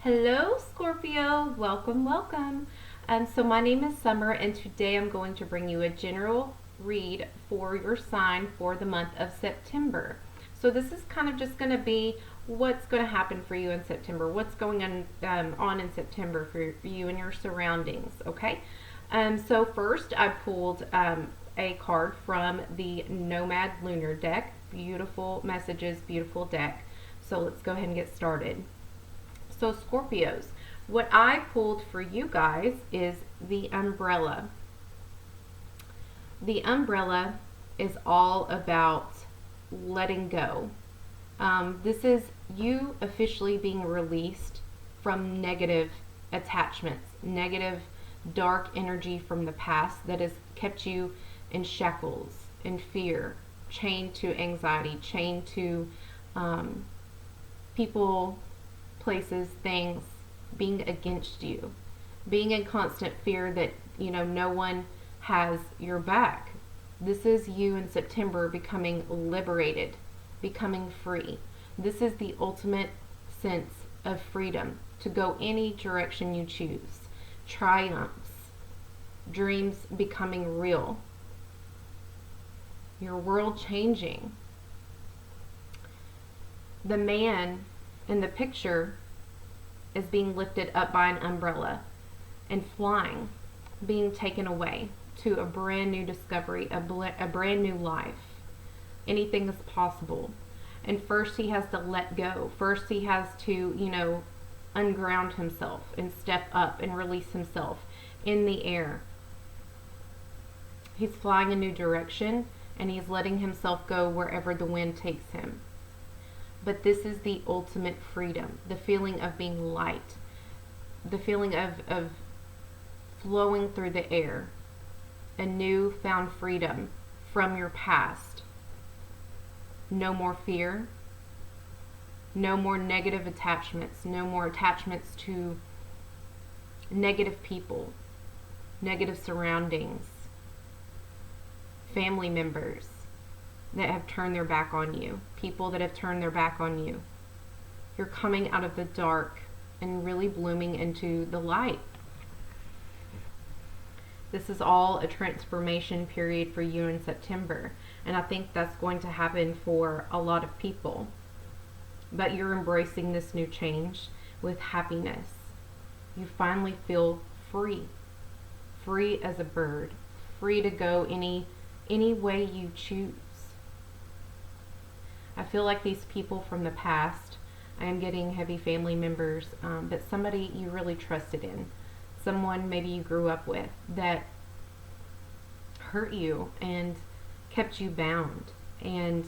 Hello, Scorpio. Welcome, welcome. So my name is Summer, and today I'm going to bring you a general read for your sign for the month of September. So this is kind of just going to be what's going to happen for you in September, what's going on in September for you and your surroundings, okay? So first I pulled a card from the Nomad Lunar deck. Beautiful messages, beautiful deck. So let's go ahead and get started. So Scorpios, what I pulled for you guys is the umbrella. The umbrella is all about letting go. This is you officially being released from negative attachments, negative dark energy from the past that has kept you in shackles, in fear, chained to anxiety, chained to people, places, things being against you, being in constant fear that no one has your back. This is you in September becoming liberated, becoming free. This is the ultimate sense of freedom to go any direction you choose. Triumphs, dreams becoming real, your world changing. The man in the picture is being lifted up by an umbrella and flying, being taken away to a brand new discovery, a brand new life. Anything is possible. And first he has to let go. First he has to, unground himself and step up and release himself in the air. He's flying a new direction and he's letting himself go wherever the wind takes him. But this is the ultimate freedom, the feeling of being light, the feeling of flowing through the air, a new found freedom from your past. No more fear, no more negative attachments, no more attachments to negative people, negative surroundings, family members that have turned their back on you, people that have turned their back on you. You're coming out of the dark and really blooming into the light. This is all a transformation period for you in September, and I think that's going to happen for a lot of people. But you're embracing this new change with happiness. You finally feel free, free as a bird, free to go any way you choose. I feel like these people from the past, I am getting heavy family members, but somebody you really trusted in, someone maybe you grew up with that hurt you and kept you bound, and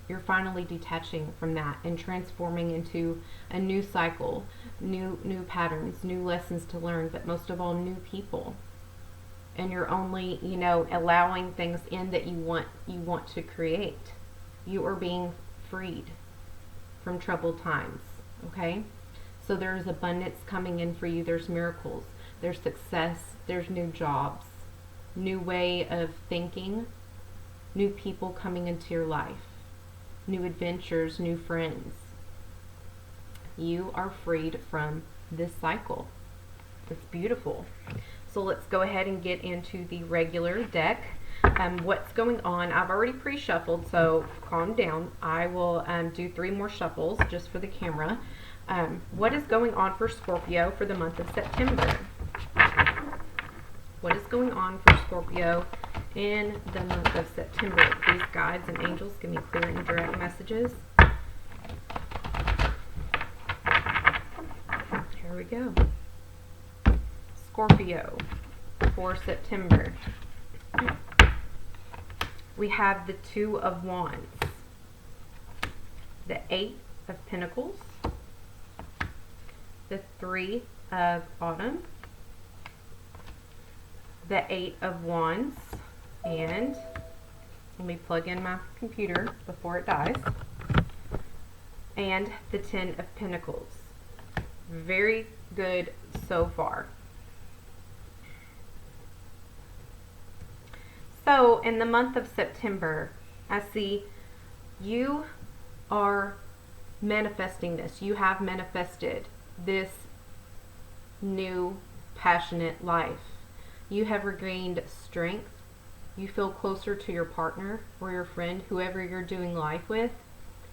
you're finally detaching from that and transforming into a new cycle, new patterns, new lessons to learn, but most of all new people. And you're only, allowing things in that you want to create. You are being freed from troubled times, okay? So there's abundance coming in for you. There's miracles, there's success, there's new jobs, new way of thinking, new people coming into your life, new adventures, new friends. You are freed from this cycle. It's beautiful. So let's go ahead and get into the regular deck. What's going on? I've already pre-shuffled, so calm down. I will do 3 more shuffles just for the camera. What is going on for Scorpio for the month of September? What is going on for Scorpio in the month of September? Please, guides and angels, give me clear and direct messages. Here we go. Scorpio for September. We have the 2 of Wands, the 8 of Pentacles, the 3 of Autumn, the 8 of Wands, and let me plug in my computer before it dies, and the 10 of Pentacles. Very good so far. So in the month of September, I see you are manifesting this. You have manifested this new, passionate life. You have regained strength. You feel closer to your partner or your friend, whoever you're doing life with.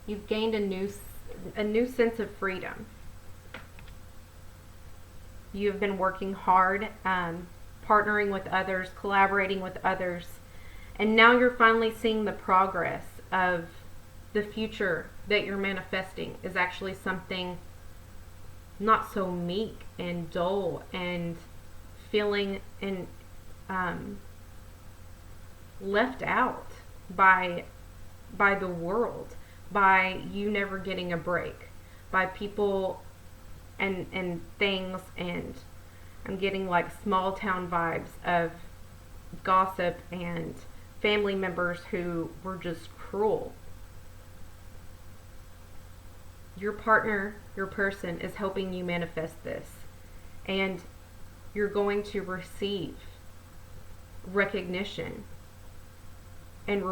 You've gained a new sense of freedom. You've been working hard, partnering with others, collaborating with others, and now you're finally seeing the progress of the future that you're manifesting is actually something not so meek and dull and feeling and left out by the world, by you never getting a break, by people and things, and I'm getting like small town vibes of gossip and family members who were just cruel. Your partner, your person is helping you manifest this, and you're going to receive recognition and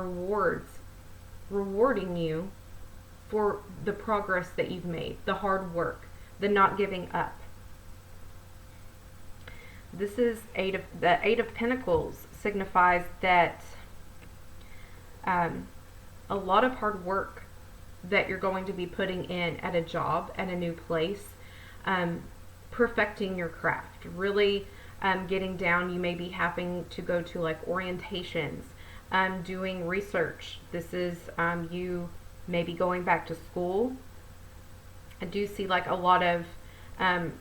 rewarding you for the progress that you've made, the hard work, the not giving up. This is the Eight of Pentacles signifies that a lot of hard work that you're going to be putting in at a job, at a new place, perfecting your craft, really getting down. You may be having to go to like orientations, doing research. This is you maybe going back to school. I do see like a lot of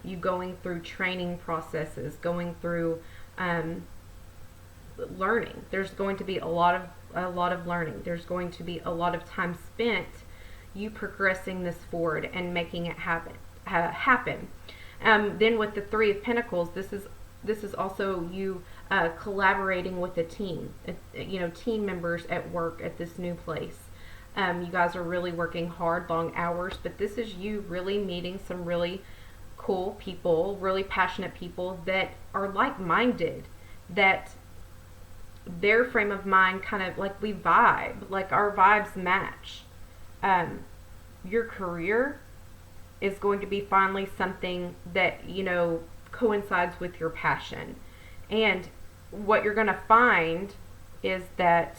you going through training processes, going through learning. There's going to be a lot of learning. There's going to be a lot of time spent you progressing this forward and making it happen. Then with the Three of Pentacles, this is also you collaborating with a team. Team members at work at this new place. You guys are really working hard, long hours, but this is you really meeting some really cool people, really passionate people that are like-minded, that their frame of mind kind of like we vibe, like our vibes match. Your career is going to be finally something that, coincides with your passion. And what you're going to find is that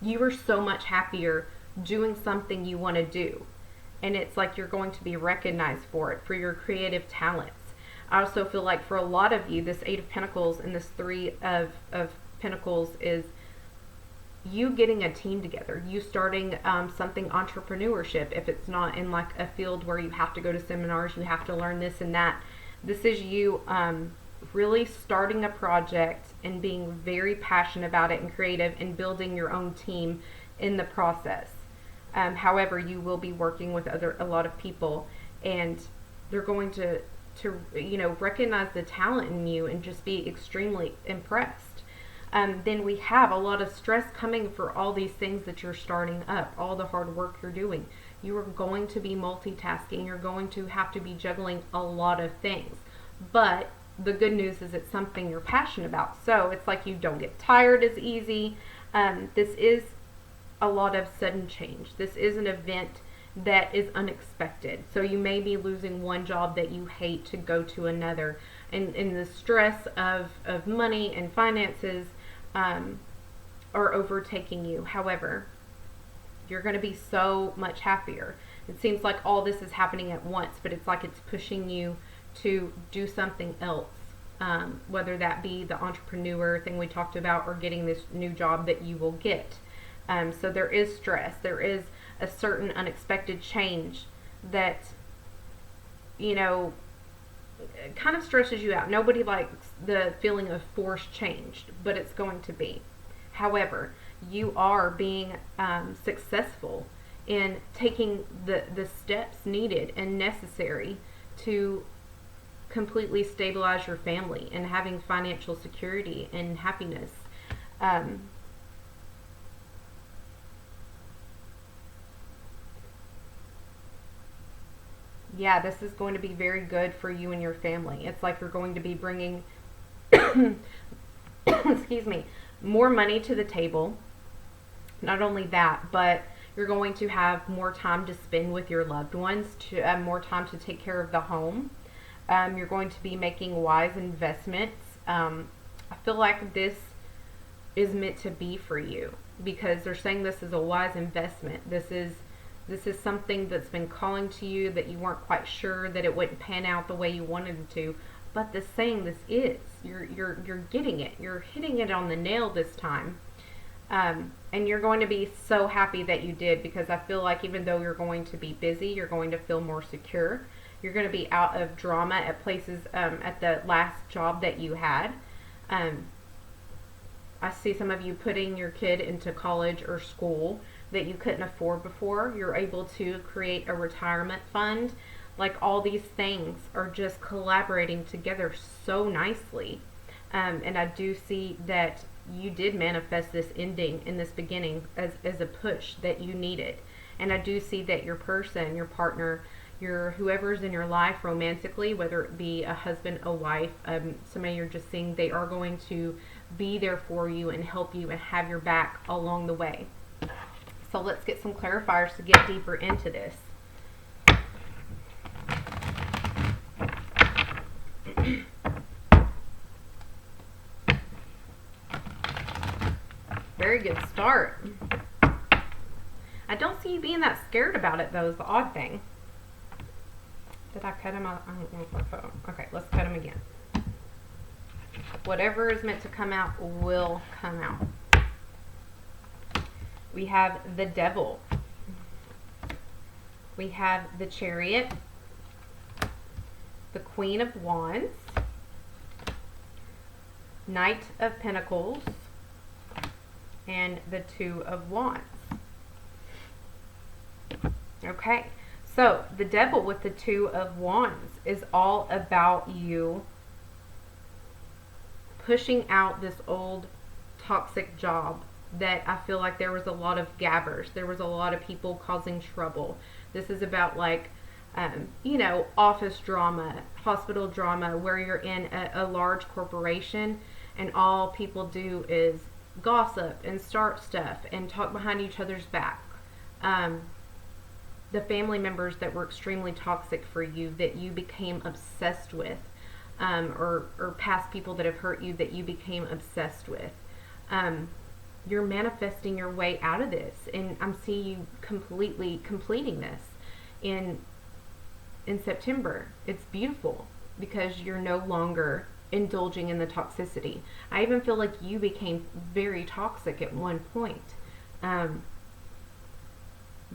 you are so much happier doing something you want to do. And it's like you're going to be recognized for it, for your creative talents. I also feel like for a lot of you, this Eight of Pentacles and this Three of Pentacles is you getting a team together, you starting something entrepreneurship. If it's not in like a field where you have to go to seminars, you have to learn this and that. This is you really starting a project and being very passionate about it and creative and building your own team in the process. However, you will be working with a lot of people, and they're going to recognize the talent in you and just be extremely impressed. Then we have a lot of stress coming for all these things that you're starting up, all the hard work you're doing. You are going to be multitasking. You're going to have to be juggling a lot of things. But the good news is it's something you're passionate about. So it's like you don't get tired as easy. This is a lot of sudden change. This is an event that is unexpected. So you may be losing one job that you hate to go to another. And the stress of money and finances are overtaking you. However, you're going to be so much happier. It seems like all this is happening at once, but it's like it's pushing you to do something else, whether that be the entrepreneur thing we talked about or getting this new job that you will get. So there is stress. There is a certain unexpected change that, kind of stresses you out. Nobody likes the feeling of forced change, but it's going to be. However, you are being successful in taking the steps needed and necessary to completely stabilize your family and having financial security and happiness. Yeah, this is going to be very good for you and your family. It's like you're going to be bringing, excuse me, more money to the table. Not only that, but you're going to have more time to spend with your loved ones, to more time to take care of the home. You're going to be making wise investments. I feel like this is meant to be for you, because they're saying this is a wise investment. This is something that's been calling to you that you weren't quite sure that it wouldn't pan out the way you wanted it to. But the saying this is, you're getting it. You're hitting it on the nail this time. And you're going to be so happy that you did, because I feel like even though you're going to be busy, you're going to feel more secure. You're going to be out of drama at places, at the last job that you had. I see some of you putting your kid into college or school that you couldn't afford before. You're able to create a retirement fund. Like, all these things are just collaborating together so nicely. And I do see that you did manifest this ending in this beginning as a push that you needed. And I do see that your person, your partner, your whoever's in your life romantically, whether it be a husband, a wife, somebody you're just seeing, they are going to be there for you and help you and have your back along the way. So let's get some clarifiers to get deeper into this. Very good start. I don't see you being that scared about it, though, is the odd thing. Did I cut him out? I don't know if I cut him. Okay, let's cut him again. Whatever is meant to come out will come out. We have the Devil. We have the Chariot, the Queen of Wands, Knight of Pentacles, and the Two of Wands. Okay, so the Devil with the Two of Wands is all about you pushing out this old toxic job that I feel like there was a lot of gabbers. There was a lot of people causing trouble. This is about, like, office drama, hospital drama, where you're in a large corporation and all people do is gossip and start stuff and talk behind each other's back. The family members that were extremely toxic for you, that you became obsessed with, or past people that have hurt you that you became obsessed with. You're manifesting your way out of this, and I'm seeing you completely completing this in September. It's beautiful because you're no longer indulging in the toxicity. I even feel like you became very toxic at one point.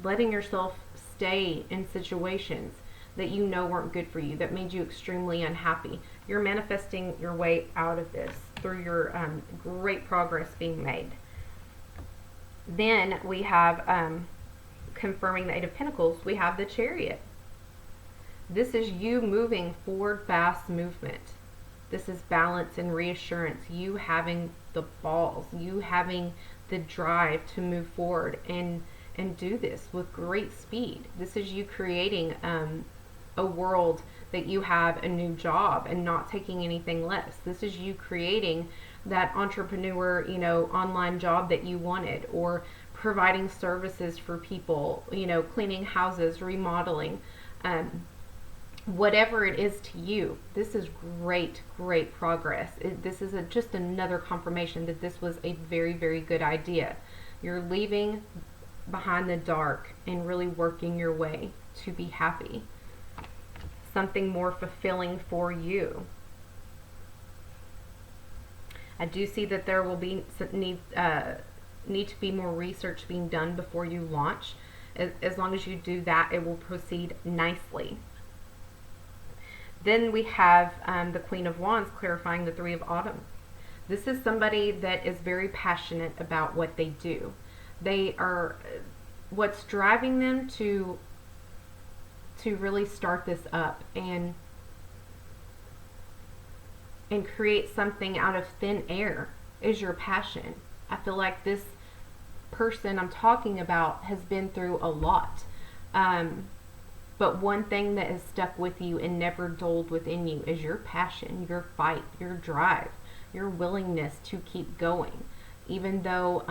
Letting yourself stay in situations that you know weren't good for you, that made you extremely unhappy. You're manifesting your way out of this through your great progress being made. Then we have, confirming the Eight of Pentacles, we have the Chariot. This is you moving forward, fast movement. This is balance and reassurance. You having the balls, you having the drive to move forward and do this with great speed. This is you creating a world that you have a new job and not taking anything less. This is you creating that entrepreneur, online job that you wanted, or providing services for people, cleaning houses, remodeling, whatever it is to you. This is great progress. This is just another confirmation that this was a very, very good idea. You're leaving behind the dark and really working your way to be happy. Something more fulfilling for you. I do see that there will be need to be more research being done before you launch. As long as you do that, it will proceed nicely. Then we have the Queen of Wands clarifying the Three of Autumn. This is somebody that is very passionate about what they do. They are, what's driving them to really start this up and create something out of thin air is your passion. I feel like this person I'm talking about has been through a lot. But one thing that has stuck with you and never dulled within you is your passion, your fight, your drive, your willingness to keep going. Even though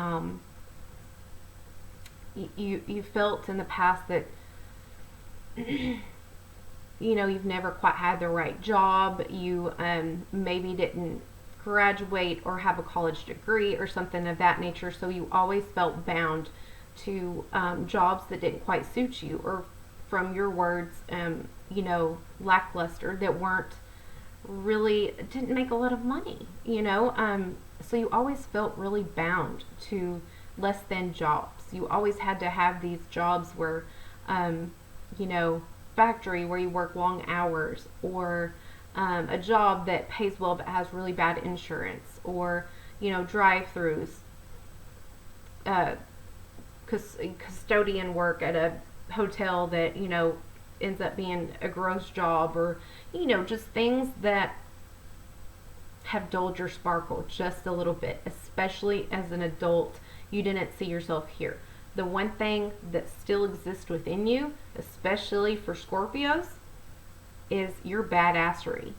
you felt in the past that you've never quite had the right job. You maybe didn't graduate or have a college degree or something of that nature. So you always felt bound to jobs that didn't quite suit you, or from your words, lackluster, that weren't really, didn't make a lot of money, so you always felt really bound to less than jobs. You always had to have these jobs where, factory where you work long hours, or a job that pays well but has really bad insurance, or, drive-throughs, custodian work at a hotel that, ends up being a gross job, or, just things that have dulled your sparkle just a little bit, especially as an adult. You didn't see yourself here. The one thing that still exists within you, especially for Scorpios, is your badassery,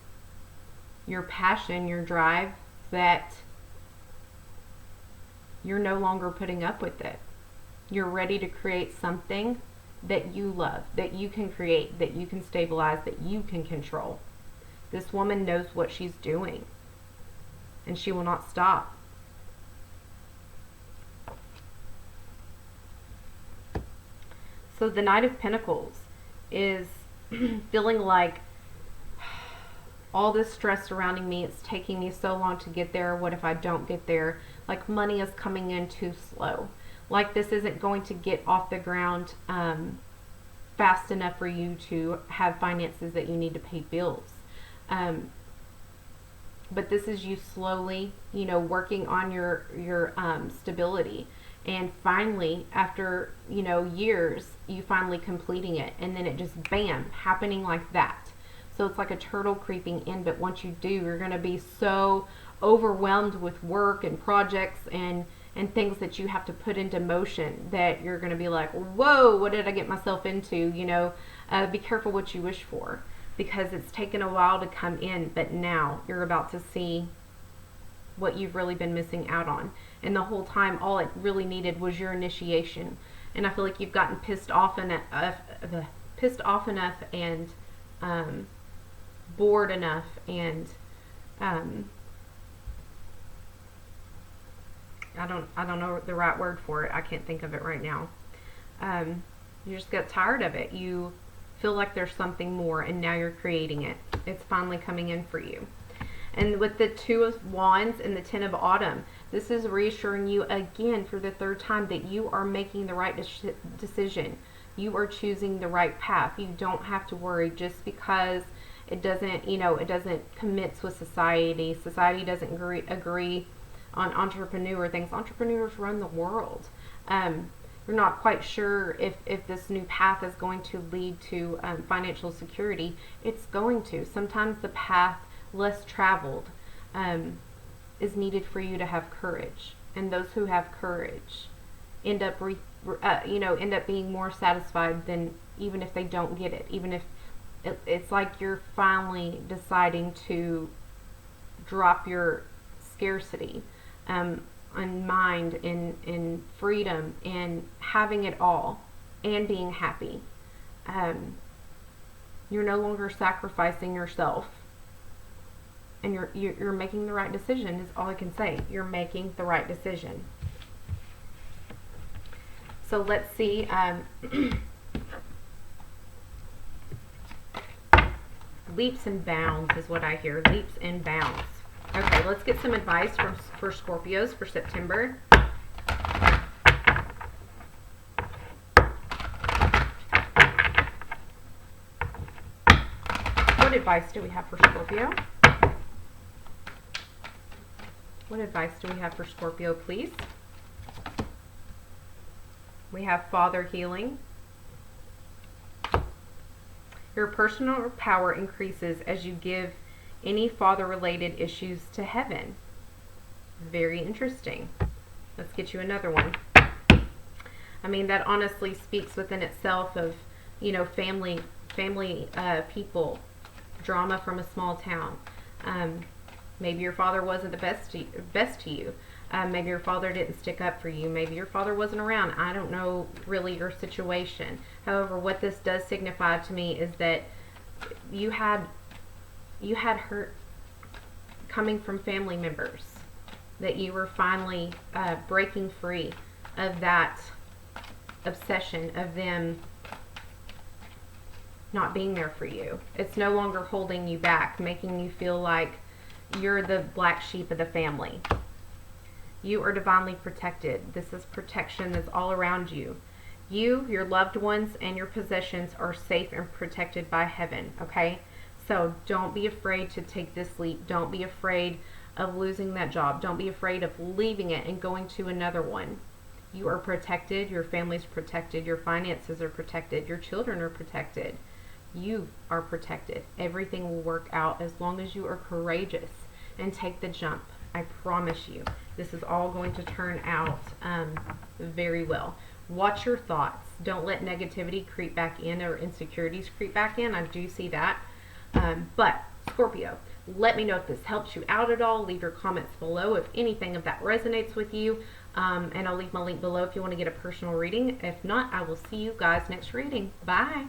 your passion, your drive, that you're no longer putting up with it. You're ready to create something that you love, that you can create, that you can stabilize, that you can control. This woman knows what she's doing, and she will not stop. So the Knight of Pentacles is feeling like all this stress surrounding me, it's taking me so long to get there. What if I don't get there? Like money is coming in too slow. Like this isn't going to get off the ground fast enough for you to have finances that you need to pay bills. But this is you slowly, working on your stability. And finally, after, years, you finally completing it. And then it just, bam, happening like that. So it's like a turtle creeping in. But once you do, you're going to be so overwhelmed with work and projects and things that you have to put into motion that you're going to be like, whoa, what did I get myself into? Be careful what you wish for, because it's taken a while to come in. But now you're about to see what you've really been missing out on. And the whole time, all it really needed was your initiation. And I feel like you've gotten pissed off enough and bored enough, and I don't know the right word for it. I can't think of it right now. You just got tired of it. You feel like there's something more, and now you're creating it. It's finally coming in for you. And with the Two of Wands and the Ten of Autumn, this is reassuring you again for the third time that you are making the right decision. You are choosing the right path. You don't have to worry just because it doesn't, it doesn't commit with society. Society doesn't agree on entrepreneur things. Entrepreneurs run the world. You're not quite sure if this new path is going to lead to financial security. It's going to. Sometimes the path less traveled is needed for you to have courage, and those who have courage end up being more satisfied than even if they don't get it. Even if it's like you're finally deciding to drop your scarcity and mind in freedom and having it all and being happy. You're no longer sacrificing yourself. And you're making the right decision is all I can say. You're making the right decision. So let's see. Leaps and bounds is what I hear. Leaps and bounds. Okay, let's get some advice for Scorpios for September. What advice do we have for Scorpio? What advice do we have for Scorpio, please? We have Father healing. Your personal power increases as you give any father-related issues to heaven. Very interesting. Let's get you another one. I mean, that honestly speaks within itself of, family people, drama from a small town. Maybe your father wasn't the best to you. Maybe your father didn't stick up for you. Maybe your father wasn't around. I don't know really your situation. However, what this does signify to me is that You had hurt coming from family members, that you were finally breaking free of that obsession of them not being there for you. It's no longer holding you back, making you feel like you're the black sheep of the family. You are divinely protected. This is protection that's all around you. You, your loved ones, and your possessions are safe and protected by heaven, okay? So don't be afraid to take this leap. Don't be afraid of losing that job. Don't be afraid of leaving it and going to another one. You are protected. Your family's protected. Your finances are protected. Your children are protected. You are protected. Everything will work out as long as you are courageous and take the jump. I promise you, this is all going to turn out very well. Watch your thoughts. Don't let negativity creep back in or insecurities creep back in. I do see that. But Scorpio, let me know if this helps you out at all. Leave your comments below if anything of that resonates with you. And I'll leave my link below if you want to get a personal reading. If not, I will see you guys next reading. Bye.